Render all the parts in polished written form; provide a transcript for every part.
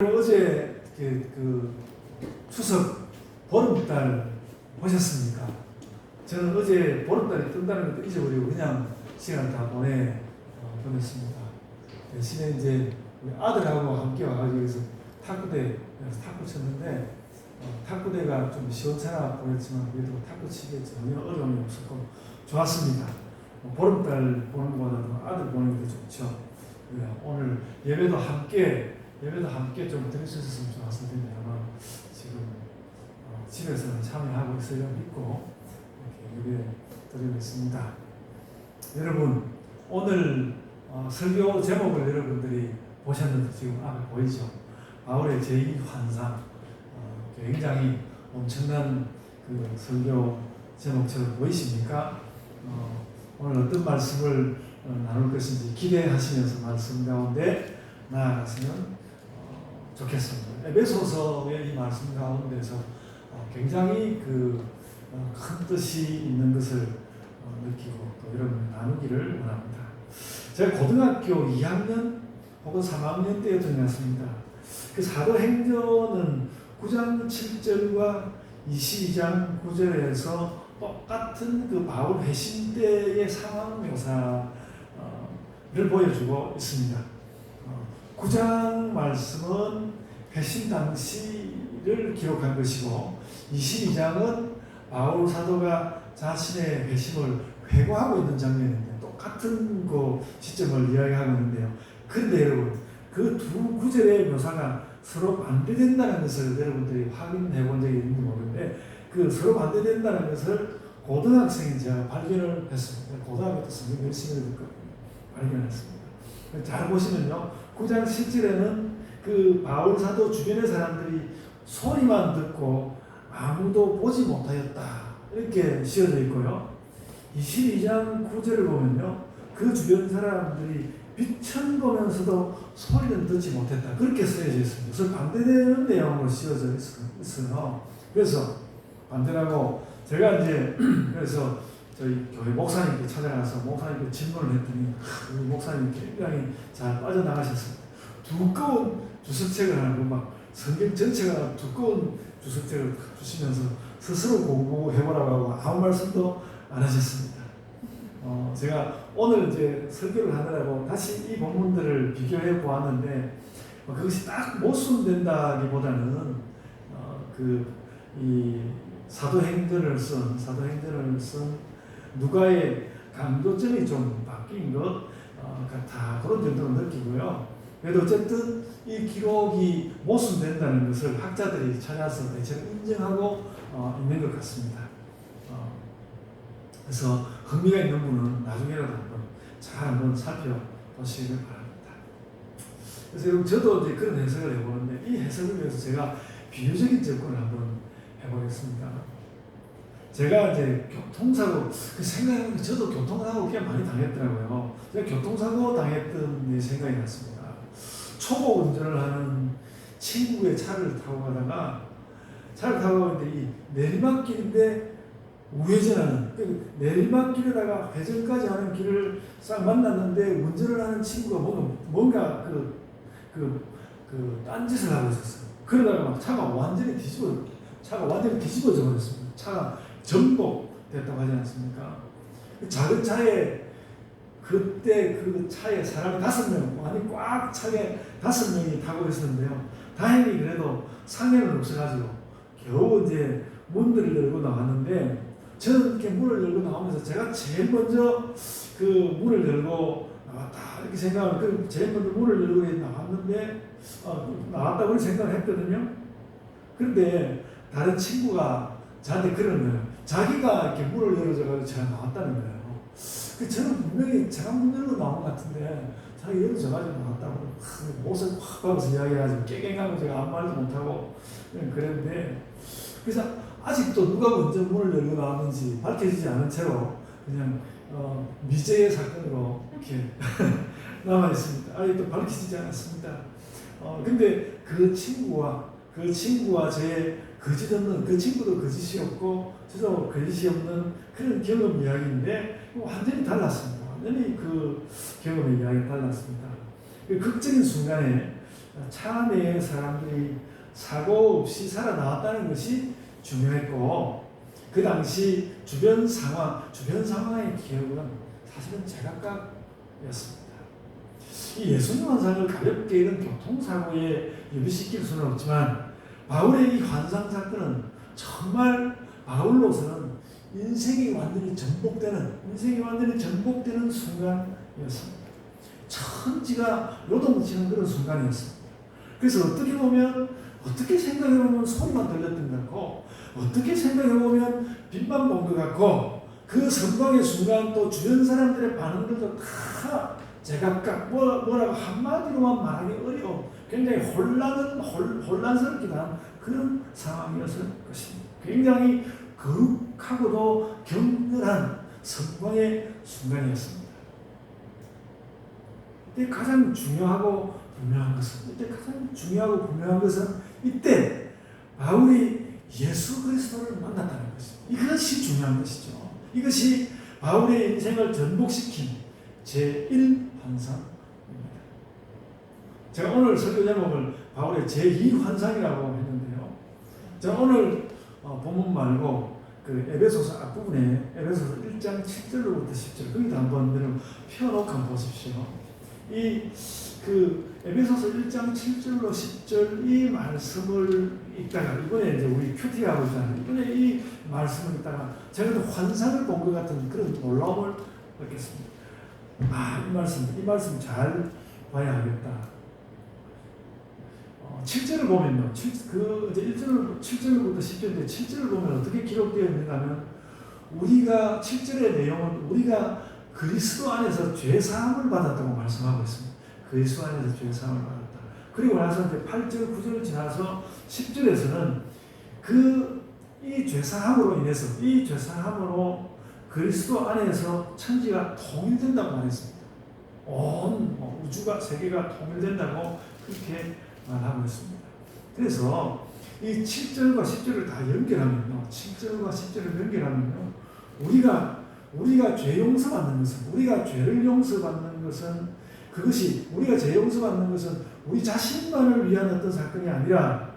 어제 추석 보름달 보셨습니까? 저는 어제 보름달이 뜬다는 것도 잊어버리고 그냥 시간을 다 보냈습니다. 대신에 이제 우리 아들하고 함께 와가지고 여기서 탁구대에서 탁구 쳤는데 탁구대가 좀 시원찮아 보였지만 그래도 탁구 치기에 전혀 어려움이 없었고 좋았습니다. 보름달 보는 것보다도 아들 보는 게 더 좋죠. 오늘 예배도 함께 좀 드릴 수 있었으면 좋았을 텐데 아마 지금 집에서는 참여하고 있을 믿고 이렇게 예배 드리고 있습니다. 여러분 오늘 설교 제목을 여러분들이 보셨는데 지금 앞에 보이죠? 바울의 제2환상 굉장히 엄청난 그 설교 제목처럼 보이십니까? 오늘 어떤 말씀을 나눌 것인지 기대하시면서 말씀 가운데 나아갔으면 좋겠습니다. 에베소서의 이 말씀 가운데서 굉장히 큰 뜻이 있는 것을 느끼고 또 여러분 나누기를 원합니다. 제가 고등학교 2학년 혹은 3학년 때에 다녔습니다. 그 사도행전은 9장 7절과 22장 9절에서 똑같은 그 바울 회심 때의 상황 묘사를 보여주고 있습니다. 9장 말씀은 회심 당시를 기록한 것이고 22장은 바울 사도가 자신의 회심을 회고하고 있는 장면인데 똑같은 그 시점을 이야기하고 있는데요. 그런데 여러분 그 두 구절의 묘사가 서로 반대된다는 것을 여러분들이 확인해 본 적이 있는지 모르는데 그 서로 반대된다는 것을 고등학생인 제가 발견을 했습니다. 고등학교 때 성경 열심히 듣고 발견했습니다. 잘 보시면요. 9장 10절에는 그 바울 사도 주변의 사람들이 소리만 듣고 아무도 보지 못하였다. 이렇게 씌어져 있고요. 22장 9절을 보면요. 그 주변 사람들이 빛을 보면서도 소리는 듣지 못했다. 그렇게 쓰여져 있습니다. 그래서 반대되는 내용으로 씌어져 있어요. 그래서 반대라고 제가 이제 그래서 저희 교회 목사님께 찾아가서 목사님께 질문을 했더니 우리 목사님 굉장히 잘 빠져나가셨습니다. 두꺼운 주석책을 하나 막 성경 전체가 두꺼운 주석책을 주시면서 스스로 공부해보라고 하고 아무 말씀도 안 하셨습니다. 제가 오늘 이제 설교를 하느라고 다시 이 본문들을 비교해 보았는데 그것이 딱 모순된다기보다는 이 사도행전을 쓴 누가의 강조점이 좀 바뀐 것 같아 그런 정도로 느끼고요. 그래도 어쨌든 이 기록이 모순된다는 것을 학자들이 찾아서 대체로 인정하고 있는 것 같습니다. 그래서 흥미가 있는 분은 나중에라도 한번 살펴보시길 바랍니다. 그래서 여러분 저도 이제 그런 해석을 해보는데 이 해석을 위해서 제가 비유적인 접근을 한번 해보겠습니다. 제가 이제 교통사고 생각해보면 저도 교통사고 꽤 많이 당했더라고요. 제가 교통사고 당했던 생각이 났습니다. 초보 운전을 하는 친구의 차를 타고 가다가 있는데 이 내리막길인데 우회전하는 내리막길에다가 회전까지 하는 길을 싹 만났는데 운전을 하는 친구가 뭔가 딴짓을 하고 있었어요. 그러다가 막 차가 완전히 뒤집어져 버렸습니다. 차가 전복됐다고 하지 않습니까? 작은 차에 그때 그 차에 사람이 5명, 아니 꽉 차게 5명이 타고 있었는데요. 다행히 그래도 상해는 없어가지고 겨우 이제 문들을 열고 나왔는데 저는 이렇게 문을 열고 나오면서 제가 제일 먼저 그 문을 열고 나왔다 이렇게 생각하면 제일 먼저 문을 열고 나왔는데 나왔다고 생각을 했거든요. 그런데 다른 친구가 저한테 그러는 거예요. 자기가 이렇게 문을 열어줘가지고 제가 나왔다는 거예요. 저는 분명히 제가 문 열고 나온 것 같은데 자기 열어줘가지고 나왔다고 옷을 확 박아서 이야기해가지고 깨갱하고 제가 아무 말도 못하고 그랬는데 그래서 아직도 누가 먼저 문을 열고 나왔는지 밝혀지지 않은 채로 그냥 미제의 사건으로 이렇게 남아있습니다. 아직도 밝혀지지 않았습니다. 근데 그 친구와 제 거짓 없는 그 친구도 거짓이 없고 저도 거짓이 없는 그런 경험 이야기인데 완전히 달랐습니다. 완전히 그 경험의 이야기가 달랐습니다. 그 극적인 순간에 차 내에 사람들이 사고 없이 살아나왔다는 것이 중요했고, 그 당시 주변 상황의 기억은 사실은 제각각이었습니다. 이 예수님 환상을 가볍게 이런 교통사고에 유비시킬 수는 없지만, 바울의 이 환상 사건은 정말 바울로서는 인생이 완전히 전복되는 순간이었습니다. 천지가 요동치는 그런 순간이었습니다. 그래서 어떻게 생각해보면 소리만 들렸던 것 같고, 어떻게 생각해보면 빛만 본 것 같고, 그 선광의 순간 또 주변 사람들의 반응들도 다 제각각 뭐라고 한마디로만 말하기 어려운 굉장히 혼란스럽기도 한 그런 상황이었을 것입니다. 굉장히 거룩하고도 격렬한 선광의 순간이었습니다. 이때 가장 중요하고 분명한 것은 이때 바울이 예수 그리스도를 만났다는 것입니다. 이것이 중요한 것이죠. 이것이 바울의 인생을 전복시킨 제1환상입니다. 제가 오늘 설교 제목을 바울의 제2환상이라고 했는데요. 제가 오늘 본문 말고 그 에베소서 앞부분에 에베소서 1장 7절로부터 10절 거기도 한번 여러분 펴놓고 한번 보십시오. 그 에베소서 1장 7절로 10절 이 말씀을 읽다가 이번에 이제 우리 큐티하고 있잖아요. 이번에 이 말씀을 읽다가 제가 또 환상을 본 것 같은 그런 놀라움을 느꼈습니다. 이 말씀 잘 봐야 하겠다. 7절을 보면요. 이제 7절부터 10절인데 7절을 보면 어떻게 기록되어 있는가면 우리가 7절의 내용은 우리가 그리스도 안에서 죄사함을 받았다고 말씀하고 있습니다. 그리스도 안에서 죄사함을 받았다. 그리고 나서 이제 8절, 9절을 지나서 10절에서는 이 죄사함으로 그리스도 안에서 천지가 통일된다고 말했습니다. 온 우주가 세계가 통일된다고 그렇게 말하고 있습니다. 그래서 이 7절과 10절을 다 연결하면요. 7절과 10절을 연결하면요. 우리가 죄 용서받는 것은 우리가 죄를 용서받는 것은 우리가 죄 용서받는 것은 우리 자신만을 위한 어떤 사건이 아니라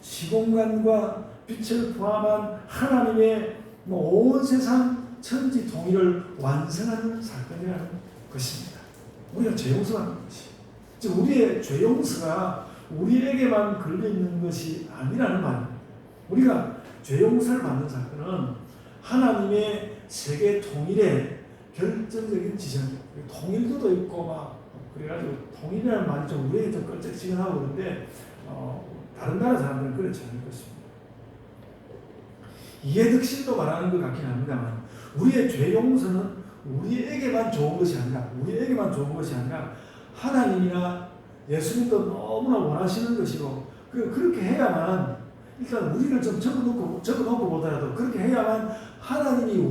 시공간과 빛을 포함한 하나님의 온 세상 천지 통일을 완성하는 사건이라는 것입니다. 우리가 죄 용서받는 것이. 즉 우리의 죄 용서가 우리에게만 걸려있는 것이 아니라는 말입니다. 우리가 죄 용서를 받는 사건은 하나님의 세계 통일의 결정적인 지점, 통일도도 있고 그래가지고 통일이라는 말이 좀 우리에게 좀 껄쩍지근하고 그런데 다른 나라 사람들은 그렇지 않을 것입니다. 이해득실도 말하는 것 같긴 합니다만 우리의 죄 용서는 우리에게만 좋은 것이 아니라 하나님이나 예수님도 너무나 원하시는 것이고 그렇게 해야만 일단 우리를 좀 적어놓고 보더라도 그렇게 해야만 하나님이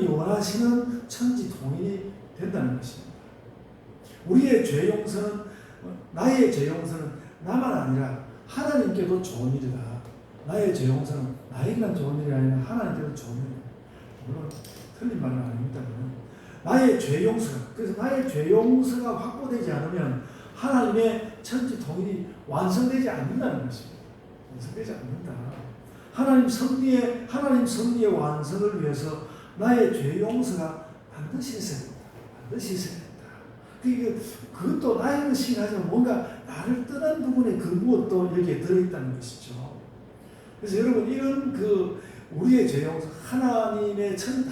원하시는 천지 통일이 된다는 것입니다. 우리의 죄 용서는 나의 죄 용서는 나만 아니라 하나님께도 좋은 일이다. 나의 죄 용서는 나에게만 좋은 일이 아니라 하나님께도 좋은 일이다. 물론 틀린 말은 아닙니다. 나의 죄 용서가 확보되지 않으면 하나님의 천지 통일이 완성되지 않는다는 것입니다. 완성되지 않는다. 하나님 섭리의 완성을 위해서 나의 죄 용서가 반드시 있어야 된다. 그것도 나의 것이 아니라 뭔가 나를 떠난 부분에 그 무엇도 여기에 들어있다는 것이죠. 그래서 여러분 이런 우리의 죄 용서 하나님께서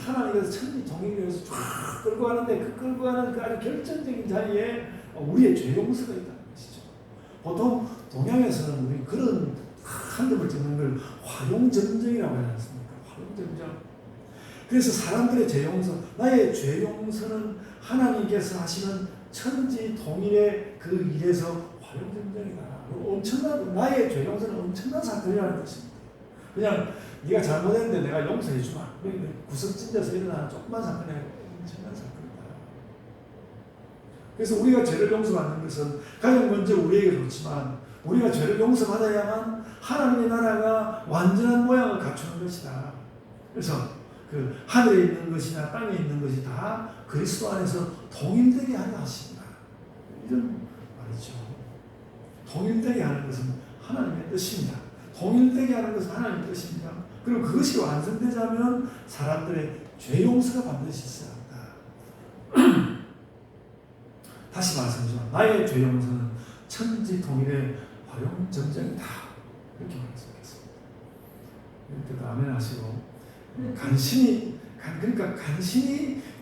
천지 통일을 위해서 쫙 끌고 가는데 끌고 가는 그 아주 결정적인 자리에 우리의 죄 용서가 있다는 것이죠. 보통 동양에서는 우리 그런 한 점을 찍는 걸 화용점정이라고 하지 않습니까? 화용점정. 그래서 사람들의 죄 용서, 나의 죄 용서는 하나님께서 하시는 천지 통일의 그 일에서 화용점정이다. 나의 죄 용서는 엄청난 사건이라는 것입니다. 그냥 네가 잘못했는데 내가 용서해 주마. 구석 찢어서 일어나는 조그만 사건이 아니고 엄청난 사건이다. 그래서 우리가 죄를 용서받는 것은 가장 먼저 우리에게 좋지만 우리가 죄를 용서받아야만 하나님의 나라가 완전한 모양을 갖추는 것이다. 그래서 하늘에 있는 것이나 땅에 있는 것이 다 그리스도 안에서 통일되게 하려 하신다. 이런 말이죠. 통일되게 하는 것은 하나님의 뜻입니다. 통일되게 하는 것은 하나님의 뜻입니다. 그리고 그것이 완성되자면 사람들의 죄 용서가 반드시 있어야 한다. 다시 말씀드리지만 나의 죄 용서는 천지 통일의 화용점정이다. 이렇게 말씀드렸습니다. 이렇게 아멘 하시고 간신히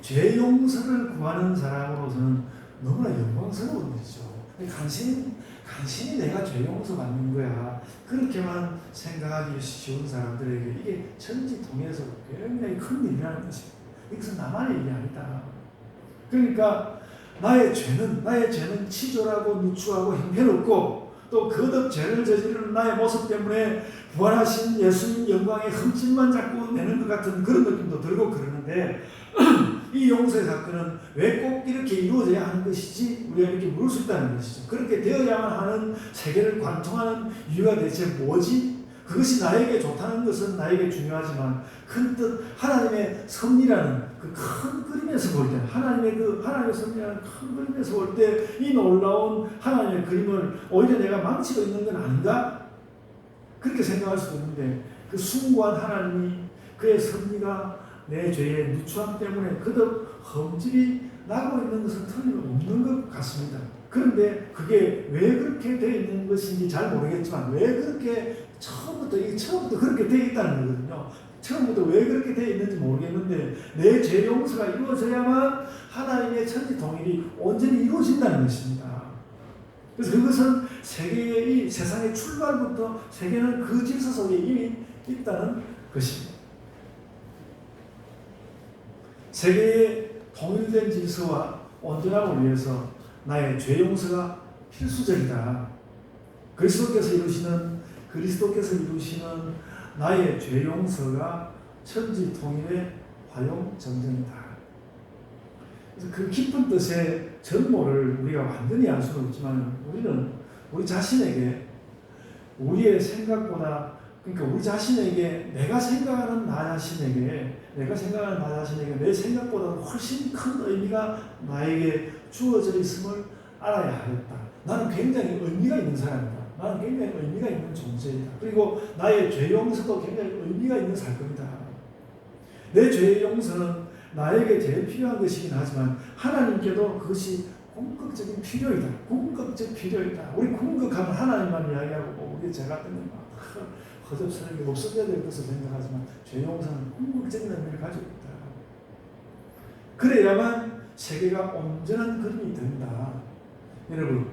죄 용서를 구하는 사람으로서는 너무나 영광스러운 일이죠. 간신히 내가 죄 용서 받는 거야. 그렇게만 생각하기 쉬운 사람들에게 이게 천지 통일에서 굉장히 큰 일이라는 것입니다. 이것은 나만의 일이 아니다. 그러니까 나의 죄는 치졸하고 누추하고 형편없고 또 거듭 죄를 저지르는 나의 모습 때문에 부활하신 예수님 영광의 흠집만 자꾸 내는 것 같은 그런 느낌도 들고 그러는데 이 용서의 사건은 왜 꼭 이렇게 이루어져야 하는 것이지 우리가 이렇게 물을 수 있다는 것이죠. 그렇게 되어야만 하는 세계를 관통하는 이유가 대체 뭐지? 그것이 나에게 좋다는 것은 나에게 중요하지만 큰 뜻 하나님의 섭리라는 그 큰 그림에서 볼 때 하나님의 섭리라는 큰 그림에서 볼 때 이 놀라운 하나님의 그림을 오히려 내가 망치고 있는 건 아닌가? 그렇게 생각할 수도 있는데 그 숭고한 하나님이 그의 섭리가 내 죄의 누추함 때문에 그득 흠집이 나고 있는 것은 틀림없는 것 같습니다. 그런데 그게 왜 그렇게 되어 있는 것인지 잘 모르겠지만 왜 그렇게 처음부터 그렇게 되어 있다는 거거든요. 처음부터 왜 그렇게 되어 있는지 모르겠는데 내 죄 용서가 이루어져야만 하나님의 천지 통일이 온전히 이루어진다는 것입니다. 그래서 그것은 세상의 출발부터 세계는 그 질서 속에 이미 있다는 것입니다. 세계의 통일된 질서와 온전함을 위해서 나의 죄 용서가 필수적이다. 그리스도께서 이루시는 나의 죄 용서가 천지 통일의 화용점정이다. 그래서 그 깊은 뜻의 전모를 우리가 완전히 알 수는 없지만 우리는 우리 자신에게 우리의 생각보다 그러니까 우리 자신에게 내가 생각하는 나 자신에게 내 생각보다 훨씬 큰 의미가 나에게 주어져 있음을 알아야 하겠다. 나는 굉장히 의미가 있는 사람이다. 나는 굉장히 의미가 있는 존재이다. 그리고 나의 죄 용서도 굉장히 의미가 있는 사건이다. 내 죄 용서는 나에게 제일 필요한 것이긴 하지만 하나님께도 그것이 궁극적인 필요이다. 궁극적 필요이다. 우리 궁극하면 하나님만 이야기하고 우리 죄 같은 건 허접스럽게 없어져야 될 것을 생각하지만 죄 용서는 궁극적인 의미를 가지고 있다. 그래야만 세계가 온전한 그림이 된다. 여러분,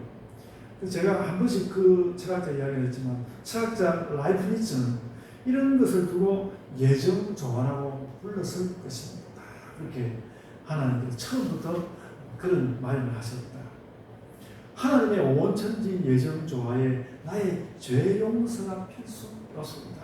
제가 한 번씩 그 철학자 이야기를 했지만 철학자 라이프니츠는 이런 것을 두고 예정조화라고 불렀을 것입니다. 그렇게 하나님께서 처음부터 그런 말을 하셨다. 하나님의 온천지 예정조화에 나의 죄 용서가 필수였습니다.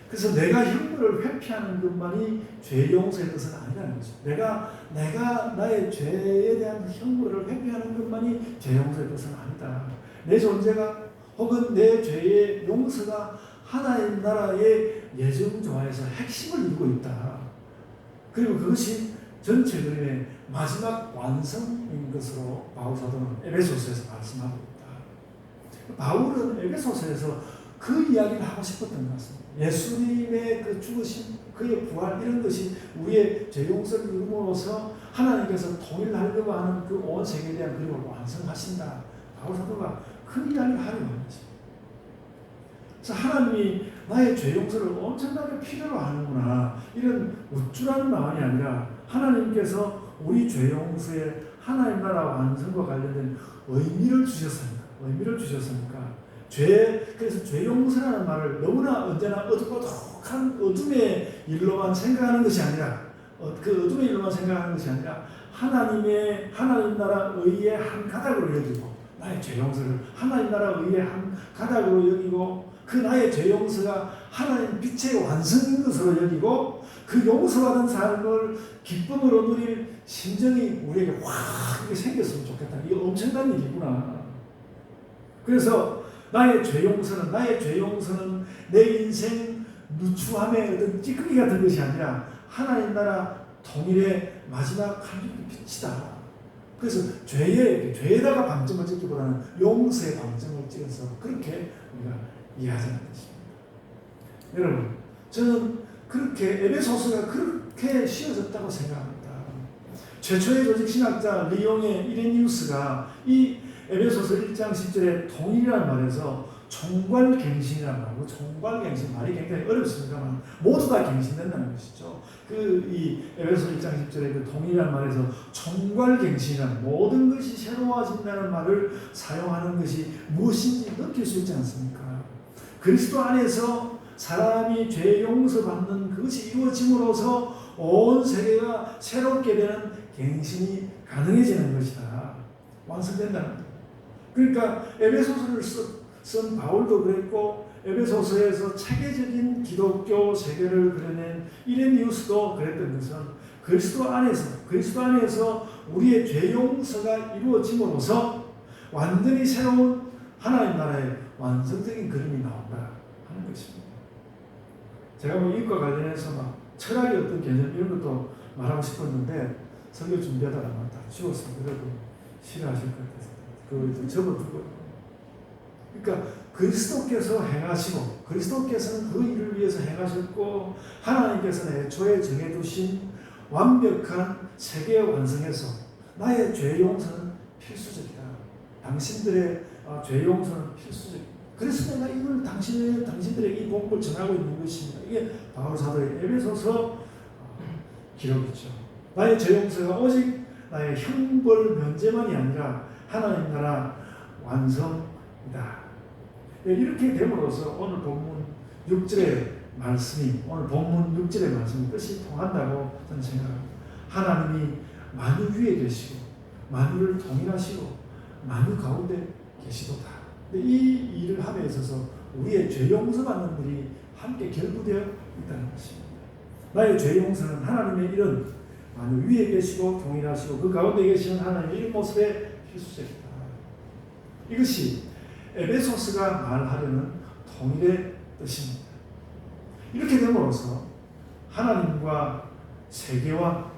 그래서 내가 형벌을 회피하는 것만이 죄 용서의 뜻은 아니라는 거죠. 내가 나의 죄에 대한 형벌을 회피하는 것만이 죄 용서의 뜻은 아니다. 내 존재가 혹은 내 죄의 용서가 하나님 나라의 예정조화에서 핵심을 이루고 있다. 그리고 그것이 전체 그림의 마지막 완성인 것으로 바울 사도는 에베소서에서 말씀하고 있다. 바울은 에베소서에서 그 이야기를 하고 싶었던 것 같습니다. 예수님의 그 죽으심, 그의 부활 이런 것이 우리의 죄 용서를 이루므로써 하나님께서 통일하려고 하는 그 온 세계에 대한 그림을 완성하신다. 바울 사도가 그 이야기를 하려고 하는 것입니다. 그래서 하나님이 나의 죄 용서를 엄청나게 필요로 하는구나. 이런 우쭐한 마음이 아니라 하나님께서 우리 죄 용서에 하나님 나라 완성과 관련된 의미를 주셨습니다. 그래서 죄 용서라는 말을 너무나 언제나 어둑어둑한 어둠의 일로만 생각하는 것이 아니라 그 어둠의 일로만 생각하는 것이 아니라 하나님 나라 의의 한 가닥으로 여기고 나의 죄 용서를 하나님 나라 의의 한 가닥으로 여기고 그 나의 죄 용서가 하나님 빛의 완성인 것으로 여기고 그 용서받은 삶을 기쁨으로 누릴 심정이 우리에게 확 생겼으면 좋겠다. 이게 엄청난 일이구나. 그래서 나의 죄 용서는 내 인생 누추함의 어떤 찌꺼기 같은 것이 아니라 하나님 나라 통일의 마지막 한 줄기 빛이다. 그래서 죄에다가 방점을 찍기보다는 용서의 방점을 찍어서 그렇게 우리가 이해하자는 것입니다. 여러분, 저는 그렇게 에베소서가 그렇게 씌워졌다고 생각합니다. 최초의 조직신학자 리옹의 이레니우스가 이 에베소서 1장 10절에 통일이라는 말에서 총괄갱신이라는 말이고, 총괄갱신 말이 굉장히 어렵습니다만 모두 다 갱신된다는 것이죠. 이 에베소 1장 10절에 그 통일이라는 말에서 총괄갱신이라는 모든 것이 새로워진다는 말을 사용하는 것이 무엇인지 느낄 수 있지 않습니까? 그리스도 안에서 사람이 죄 용서받는 그것이 이루어짐으로써 온 세계가 새롭게 되는 갱신이 가능해지는 것이다. 완성된다는 거예요. 그러니까 에베소서를 쓴 바울도 그랬고, 에베소서에서 체계적인 기독교 세계를 그려낸 이레니우스도 그랬던 것은 그리스도 안에서 우리의 죄 용서가 이루어짐으로써 완전히 새로운 하나님 나라의 완성적인 그림이 나온다 하는 것입니다. 제가 이것과 관련해서 철학의 어떤 개념 이런 것도 말하고 싶었는데 설교 준비하다가 다 지웠습니다. 그래도 싫어하실 것 같아서 그걸 접어두고. 그러니까 그리스도께서 행하시고, 그리스도께서는 그 일을 위해서 행하셨고, 하나님께서는 애초에 정해두신 완벽한 세계 완성에서 나의 죄 용서는 필수적이다. 당신들의 죄 용서는 필수적이다. 그래서 내가 이걸 당신들에게 이 복음을 전하고 있는 것입니다. 이게 바울 사도의 에베소서 기록이죠. 나의 죄 용서가 오직 나의 형벌 면제만이 아니라 하나님 나라 완성이다. 이렇게 됨으로써 오늘 본문 6절의 말씀이 뜻이 통한다고 저는 생각합니다. 하나님이 만유 위에 계시고 만유를 통일하시고 만유 가운데 계시도다. 이 일을 함에 있어서 우리의 죄 용서받는 일이 함께 결부되어 있다는 것입니다. 나의 죄 용서는 하나님의 이런 만유 위에 계시고 통일하시고 그 가운데 계시는 하나님의 이런 모습에 필수적이다. 이것이 에베소서가 말하려는 통일의 뜻입니다. 이렇게 됨으로써 하나님과 세계와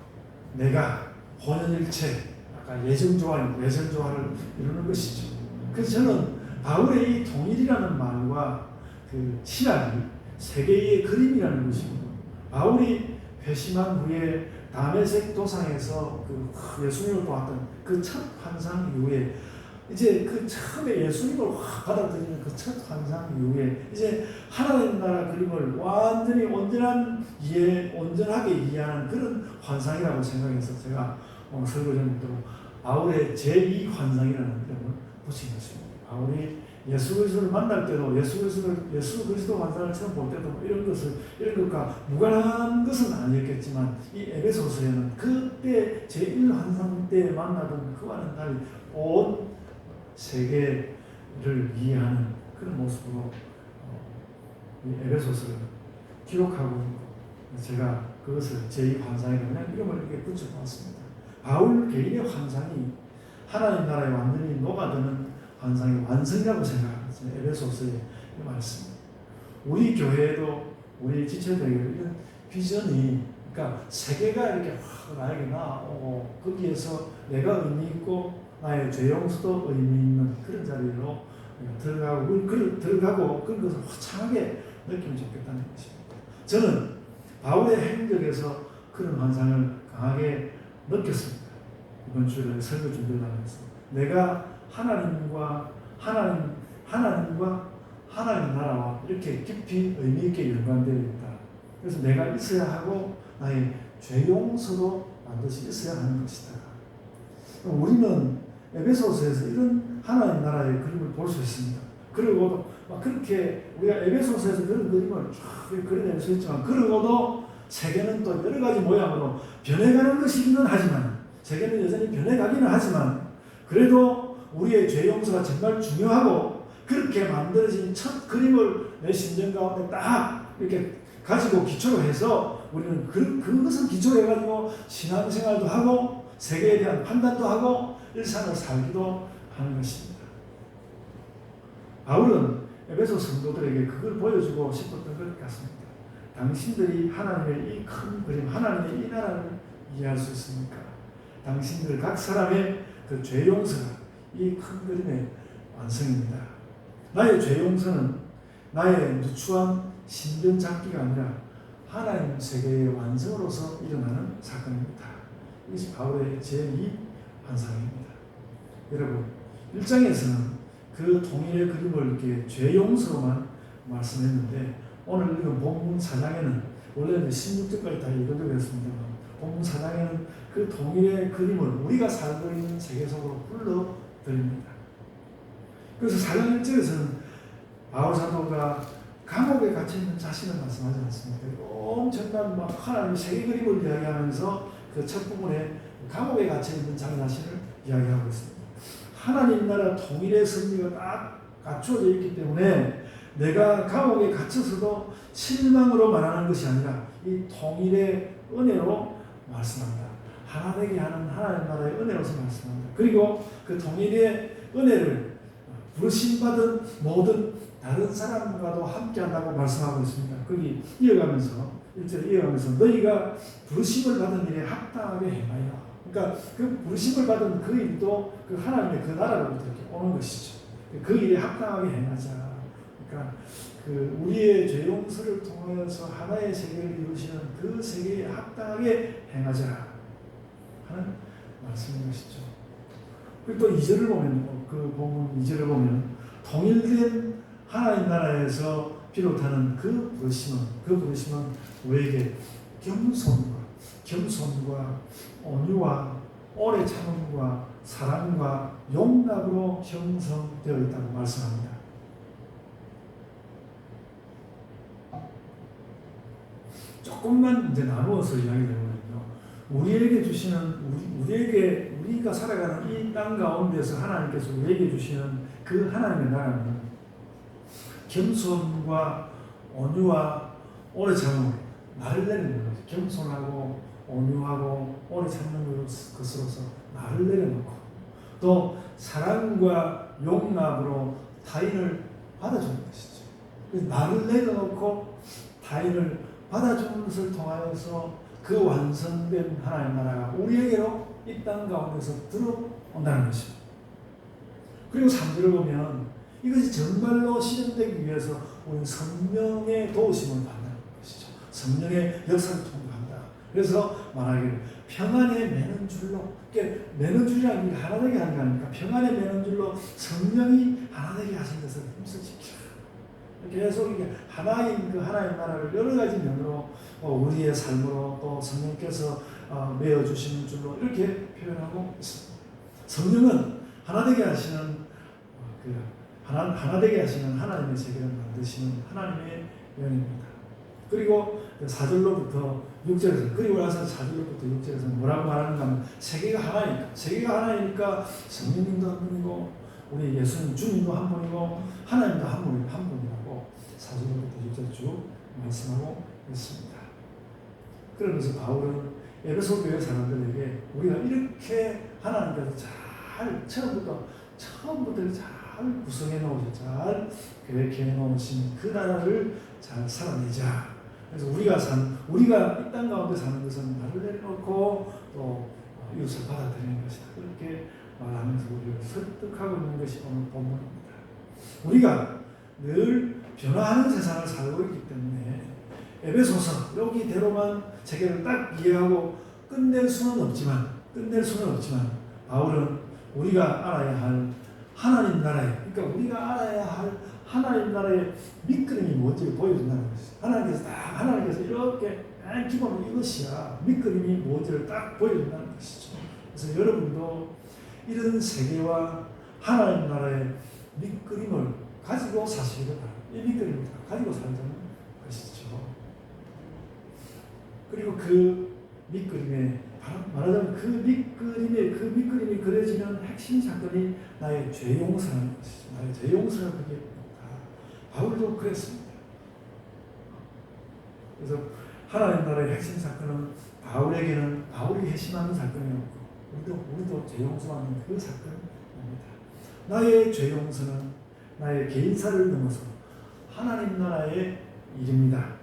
내가 혼연일체, 아까 예정조화, 외전조화를 이루는 것이죠. 그래서 저는 바울의 이 통일이라는 말과 그 신학이 세계의 그림이라는 것이고, 바울이 회심한 후에 다메섹 도상에서 그 예수님을 보았던 그 첫 환상 이후에 이제 그 처음에 예수님을 확 받아들이는 그 첫 환상 이후에 이제 하나님 나라 그림을 완전히 온전하게 이해하는 그런 환상이라고 생각해서 제가 오늘 설교전부터 바울의 제2 환상이라는 이름을 붙인 것입니다. 바울이 예수 그리스도를 만날 때도 예수 그리스도 환상을 처음 볼 때도 이런 것과 무관한 것은 아니었겠지만 이 에베소서에는 그때 제1 환상 때 만나던 그와는 달리 온 세계를 이해하는 그런 모습으로 이 에베소서를 기록하고 있고, 제가 그것을 제2 환상이라고 그냥 이름을 이렇게 붙여봤습니다. 바울 개인의 환상이 하나님 나라에 완전히 녹아드는 환상의 완성이라고 생각합니다. 에베소서의 이 말씀입니다. 우리 교회에도 우리 지체들에게 이런 비전이, 그러니까 세계가 이렇게 나에게 나오고 거기에서 내가 의미 있고 나의 죄 용서도 의미 있는 그런 자리로 들어가고 그런 것을 화창하게 느끼면 좋겠다는 것입니다. 저는 바울의 행적에서 그런 환상을 강하게 느꼈습니다. 이번 주에 설교 준비를 하면서 내가 하나님과 하나님 나라와 이렇게 깊이 의미 있게 연관되어 있다. 그래서 내가 있어야 하고 나의 죄 용서도 반드시 있어야 하는 것이다. 우리는 에베소서에서 이런 하나님 나라의 그림을 볼 수 있습니다. 그리고 그렇게 우리가 에베소서에서 그런 그림을 쫙 그려낼 수 있지만, 그러고도 세계는 또 여러 가지 모양으로 변해가는 것이기는 하지만, 세계는 여전히 변해가기는 하지만, 그래도 우리의 죄 용서가 정말 중요하고 그렇게 만들어진 첫 그림을 내 심정 가운데 딱 이렇게 가지고 기초로 해서 우리는 그것을 기초로 해가지고 신앙생활도 하고 세계에 대한 판단도 하고 일상을 살기도 하는 것입니다. 바울은 에베소 성도들에게 그걸 보여주고 싶었던 것 같습니다. 당신들이 하나님의 이 큰 그림, 하나님의 이 나라를 이해할 수 있습니까? 당신들 각 사람의 그 죄 용서가 이 큰 그림의 완성입니다. 나의 죄 용서는 나의 누추한 신변 잡기가 아니라 하나님 세계의 완성으로서 일어나는 사건입니다. 이것이 바울의 제2 환상입니다. 여러분, 1장에서는 그 통일의 그림을 이렇게 죄 용서로만 말씀했는데 오늘 읽은 본문 4장에는 원래는 16절까지 다 읽어드리고 있습니다만 본문 4장에는 그 통일의 그림을 우리가 살고 있는 세계 속으로 불러드립니다. 그래서 4장 1절에서는 바울 사도가 감옥에 갇혀있는 자신을 말씀하지 않습니까? 엄청난 막 하나님의 세계 그림을 이야기하면서 그 첫 부분에 감옥에 갇혀있는 자기 자신을 이야기하고 있습니다. 하나님 나라 통일의 섭리가 딱 갖추어져 있기 때문에 내가 감옥에 갇혀서도 실망으로 말하는 것이 아니라 이 통일의 은혜로 말씀합니다. 하나 되게 하는 하나님 나라의 은혜로서 말씀합니다. 그리고 그 통일의 은혜를 부르심받은 모든 다른 사람과도 함께한다고 말씀하고 있습니다. 거기 이어가면서 1절에 이어가면서 너희가 부르심을 받은 일에 합당하게 행하여, 그러니까 그 부르심을 받은 그 일도 그 하나님의 그 나라로부터 이렇게 오는 것이죠. 그 일에 합당하게 행하자. 그러니까 그 우리의 죄 용서를 통하여서 하나의 세계를 이루시는 그 세계에 합당하게 행하자 하는 말씀인 것이죠. 그리고 또 2절을 보면, 그 본문 2절을 보면 통일된 하나님 나라에서 비롯하는 그 부르심은 우리에게 겸손과 온유와 오래 참음과 사랑과 용납으로 형성되어 있다고 말씀합니다. 조금만 이제 나누어서 이야기해보면요, 우리에게 주시는 우리가 살아가는 이 땅 가운데서 하나님께서 우리에게 주시는 그 하나님의 나라는 겸손과 온유와 오래 참음, 말을 내리는 거죠. 겸손하고 온유하고 오래 참는 것으로서 말을 내려놓고 또 사랑과 용납으로 타인을 받아주는 것이죠. 말을 내려놓고 타인을 받아주는 것을 통하여서 그 완성된 하나님 나라가 우리에게로 이 땅 가운데서 들어온다는 것입니다. 그리고 3절을 보면 이것이 정말로 실현되기 위해서 우리 성령의 도우심을 받는 것이죠. 성령의 역사를 통과한다. 그래서 말하기를 평안에 매는 줄로, 매는 줄이라는 게 하나 되게 하는 거 아닙니까? 평안에 매는 줄로 성령이 하나 되게 하신 것을 힘써 지키라. 계속 이게 하나인 그 하나님 나라를 여러 가지 면으로 우리의 삶으로 또 성령께서 메어 주시는 줄로 이렇게 표현하고 있습니다. 성령은 하나 되게 하시는 하나 되게 하시는 하나님의 세계를 만드시는 하나님의 영입니다. 그리고 4절로부터 6절에서 그리고 나서 4절로부터 6절에서 뭐라고 말하는가 하면 세계가 하나이니까 성령님도 한 분이고 우리 예수님 주님도 한 분이고 하나님도 한 분이라고 4절로부터 6절 쭉 말씀하고 있습니다. 그러면서 바울은 에베소 교회 사람들에게 우리가 이렇게 하나님께서 잘 처음부터 잘 구성해 놓으신, 잘 계획해 놓으신 그 나라를 잘 살아내자. 그래서 우리가 이 땅 가운데 사는 것은 나를 내려놓고 또 이웃을 받아들이는 것이다. 그렇게 말하면서 우리를 설득하고 있는 것이 오늘 본문입니다. 우리가 늘 변화하는 세상을 살고 있기 때문에 에베소서 여기대로만 세계를 딱 이해하고 끝낼 수는 없지만 바울은 우리가 알아야 할 하나님 나라에, 그러니까 우리가 알아야 할 하나님 나라의 밑그림이 뭔지 보여준다는 것이죠. 하나님께서 이렇게 기본은 이것이야. 밑그림이 뭔지를 딱 보여준다는 것이죠. 그래서 여러분도 이런 세계와 하나님 나라의 밑그림을 가지고 사시기를 바랍니다. 이 밑그림을 가지고 살자는 것이죠. 그리고 그 밑그림에 말하자면 그 밑그림이 그려지는 핵심 사건이 나의 죄 용서라는 것이죠. 나의 죄 용서를 그게 바울도 그랬습니다. 그래서 하나님 나라의 핵심 사건은 바울에게는 바울이 회심하는 사건이었고 우리도 죄 용서하는 그 사건입니다. 나의 죄 용서는 나의 개인사를 넘어서 하나님 나라의 일입니다.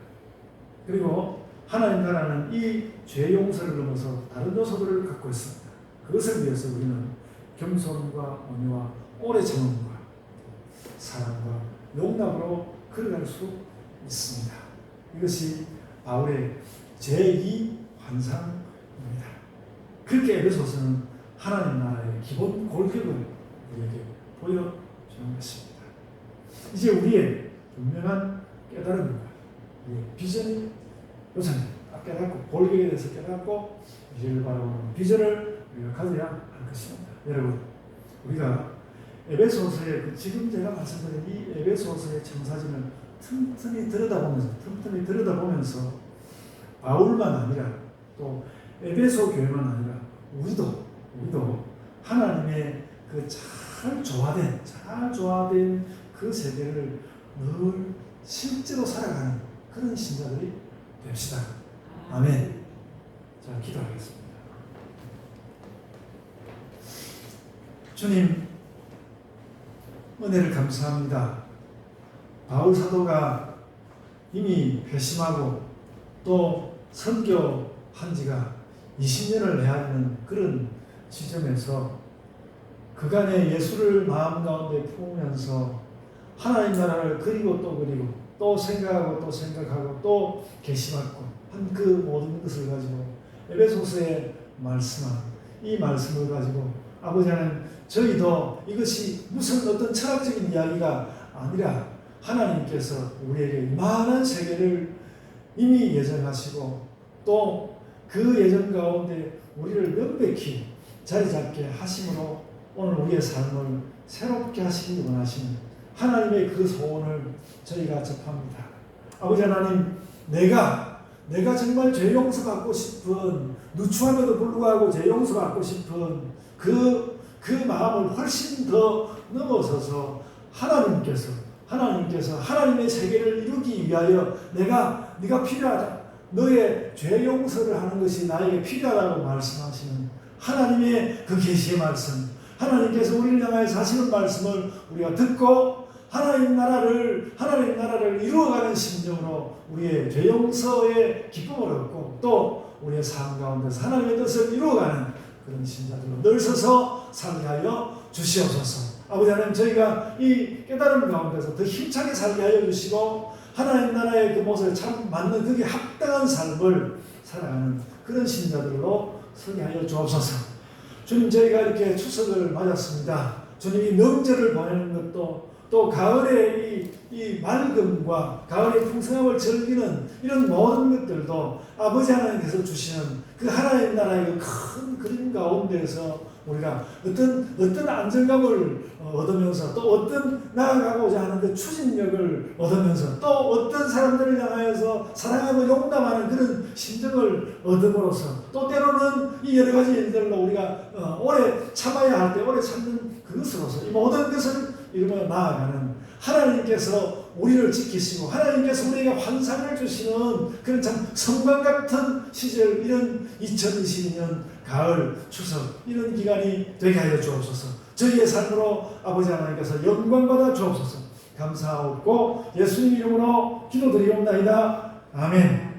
그리고 하나님 나라는 이 죄 용서를 넘어서 다른 요소들을 갖고 있습니다. 그것을 위해서 우리는 겸손과 온유와 오래 참음과 사랑과 용납으로 걸어갈 수 있습니다. 이것이 바울의 제2 환상입니다. 그렇게 에베소서는 하나님 나라의 기본 골격을 우리에게 보여주는 것입니다. 이제 우리의 분명한 깨달음과 우리의 비전이 요새는 깨닫고 골격에 대해서 깨닫고 미래를 바라보는 비전을 우리가 가져야 할 것입니다. 여러분, 우리가 에베소서의 지금 제가 말씀드린 이 에베소서의 청사진을 틈틈이 들여다보면서 바울만 아니라 또 에베소 교회만 아니라 우리도 하나님의 그 잘 조화된 그 세계를 늘 실제로 살아가는 그런 신자들이 됩시다. 아멘. 자, 기도하겠습니다. 주님, 은혜를 감사합니다. 바울 사도가 이미 회심하고 또 선교한 지가 20년을 해야 하는 그런 지점에서 그간의 예수를 마음 가운데 품으면서 하나님 나라를 그리고 또 생각하고 또 계시받고 한 그 모든 것을 가지고 에베소서에 말씀한 이 말씀을 가지고 아버지 하나님, 저희도 이것이 무슨 어떤 철학적인 이야기가 아니라 하나님께서 우리에게 이만한 세계를 이미 예정하시고 또 그 예정 가운데 우리를 명백히 자리 잡게 하심으로 오늘 우리의 삶을 새롭게 하시기 원하시는 하나님의 그 소원을 저희가 접합니다. 아버지 하나님, 내가 정말 죄 용서받고 싶은, 누추함에도 불구하고 죄 용서받고 싶은 그 마음을 훨씬 더 넘어서서 하나님께서 하나님의 세계를 이루기 위하여 네가 필요하다. 너의 죄 용서를 하는 것이 나에게 필요하다고 말씀하시는 하나님의 그 계시의 말씀, 하나님께서 우리를 향하여서 하시는 말씀을 우리가 듣고 하나님 나라를 이루어가는 심정으로 우리의 죄 용서의 기쁨을 얻고 또 우리의 삶 가운데서 하나님의 뜻을 이루어가는 그런 신자들로 늘 서서 살게 하여 주시옵소서. 아버지 하나님, 저희가 이 깨달음 가운데서 더 힘차게 살게 하여 주시고 하나님 나라의 그 모습에 참 맞는 그게 합당한 삶을 살아가는 그런 신자들로 서게 하여 주옵소서. 주님, 저희가 이렇게 추석을 맞았습니다. 주님이 명절을 보내는 것도 또 가을의 이 맑음과 가을의 풍성함을 즐기는 이런 모든 것들도 아버지 하나님께서 주시는 그 하나님 나라의 큰 그림 가운데에서 우리가 어떤 안정감을 얻으면서 또 어떤 나아가고자 하는 그 추진력을 얻으면서 또 어떤 사람들을 향하여서 사랑하고 용납하는 그런 심정을 얻음으로써 또 때로는 이 여러 가지 일들로 우리가 오래 참아야 할 때 오래 참는 그것으로서 이 모든 것을 이루며 나아가는 하나님께서 우리를 지키시고 하나님께서 우리에게 환상을 주시는 그런 참 성관 같은 시절, 이런 2022년 가을, 추석 이런 기간이 되게 하여 주옵소서. 저희의 삶으로 아버지 하나님께서 영광받아 주옵소서. 감사하옵고 예수님 이름으로 기도드리옵나이다. 아멘.